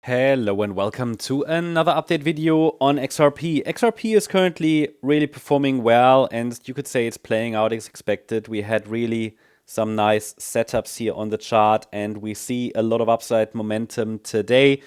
Hello and welcome to another update video on XRP. XRP is currently really performing well, and you could say it's playing out as expected. We had really some nice setups here on the chart, and we see a lot of upside momentum today.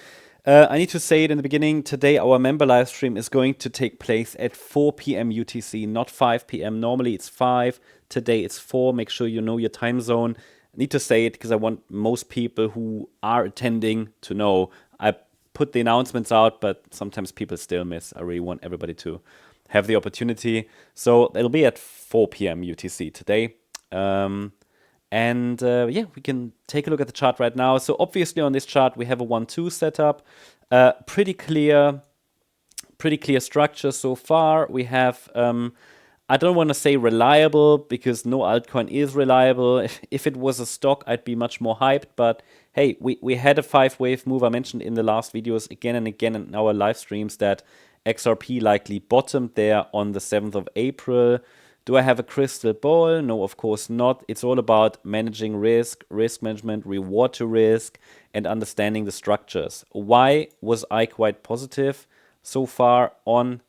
I need to say it in the beginning, today our member live stream is going to take place at 4 p.m. UTC, not 5 p.m. Normally it's 5, today it's 4. Make sure you know your time zone. I need to say it because I want most people who are attending to know. I put the announcements out, but sometimes people still miss. I really want everybody to have the opportunity. So it'll be at 4 p.m. UTC today. Yeah, we can take a look at the chart right now. So obviously on this chart, we have a 1-2 setup. Pretty clear structure so far. We have... I don't want to say reliable because no altcoin is reliable. If it was a stock, I'd be much more hyped. But hey, we had a 5-wave move. I mentioned in the last videos again and again in our live streams that XRP likely bottomed there on the 7th of April. Do I have a crystal ball? No, of course not. It's all about managing risk management, reward to risk, and understanding the structures. Why was I quite positive so far on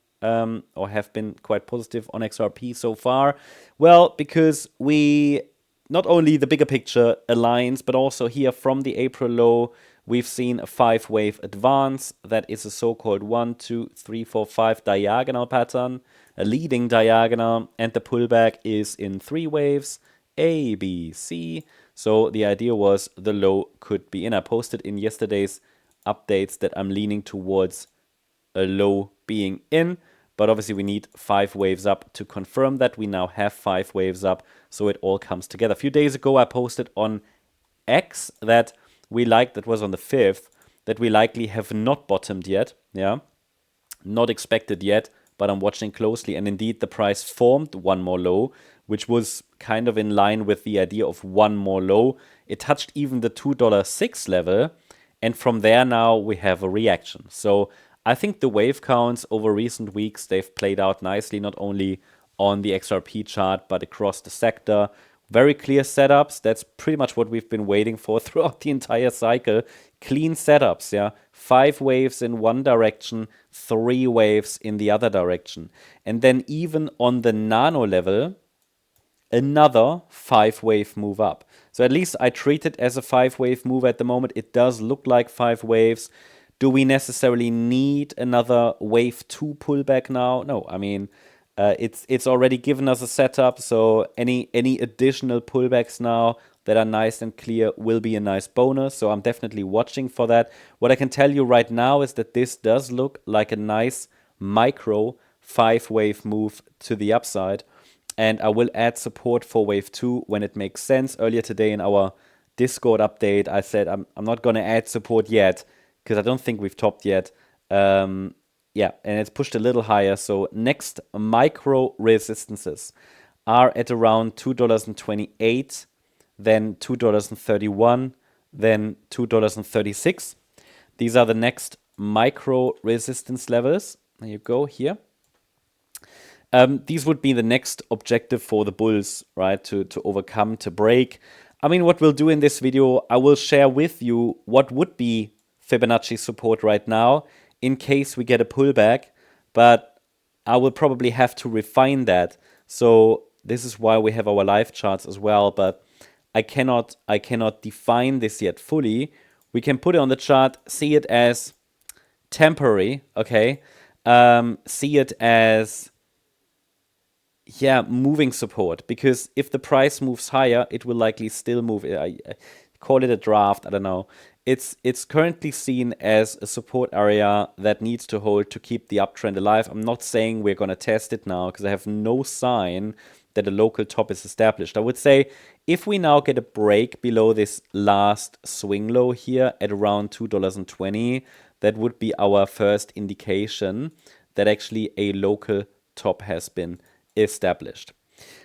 or have been quite positive on XRP so far? Well, because we, not only the bigger picture aligns, but also here from the April low, we've seen a 5-wave advance. That is a so-called 1, 2, 3, 4, 5 diagonal pattern, a leading diagonal, and the pullback is in 3 waves, A, B, C. So the idea was the low could be in. I posted in yesterday's updates that I'm leaning towards a low being in. But obviously we need 5 waves up to confirm that. We now have 5 waves up, so it all comes together. A few days ago, I posted on X that that was on the 5th, that we likely have not bottomed yet. Yeah, not expected yet, but I'm watching closely. And indeed, the price formed one more low, which was kind of in line with the idea of one more low. It touched even the $2.06 level. And from there now, we have a reaction. So I think the wave counts over recent weeks, they've played out nicely, not only on the XRP chart, but across the sector. Very clear setups. That's pretty much what we've been waiting for throughout the entire cycle. Clean setups, yeah. 5 waves in one direction, 3 waves in the other direction. And then even on the nano level, another 5-wave move up. So at least I treat it as a 5-wave move at the moment. It does look like 5 waves. Do we necessarily need another wave 2 pullback now? No, I mean, it's already given us a setup, so any additional pullbacks now that are nice and clear will be a nice bonus, so I'm definitely watching for that. What I can tell you right now is that this does look like a nice micro 5-wave move to the upside, and I will add support for wave 2 when it makes sense. Earlier today in our Discord update, I said I'm not going to add support yet, because I don't think we've topped yet. Yeah, and it's pushed a little higher. So next micro resistances are at around $2.28, then $2.31, then $2.36. These are the next micro resistance levels. There you go here. These would be the next objective for the bulls, right, to overcome, to break. I mean, what we'll do in this video, I will share with you what would be Fibonacci support right now in case we get a pullback, but I will probably have to refine that. So this is why we have our live charts as well, but I cannot define this yet fully. We can put it on the chart, see it as temporary, okay? See it as, yeah, moving support, because if the price moves higher, it will likely still move. I call it a draft, I don't know. It's currently seen as a support area that needs to hold to keep the uptrend alive. I'm not saying we're going to test it now because I have no sign that a local top is established. I would say if we now get a break below this last swing low here at around $2.20, that would be our first indication that actually a local top has been established.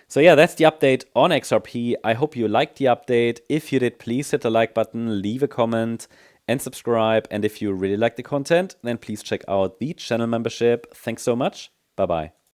So yeah, that's the update on XRP. I hope you liked the update. If you did, please hit the like button, leave a comment, and subscribe. And if you really like the content, then please check out the channel membership. Thanks so much. Bye-bye.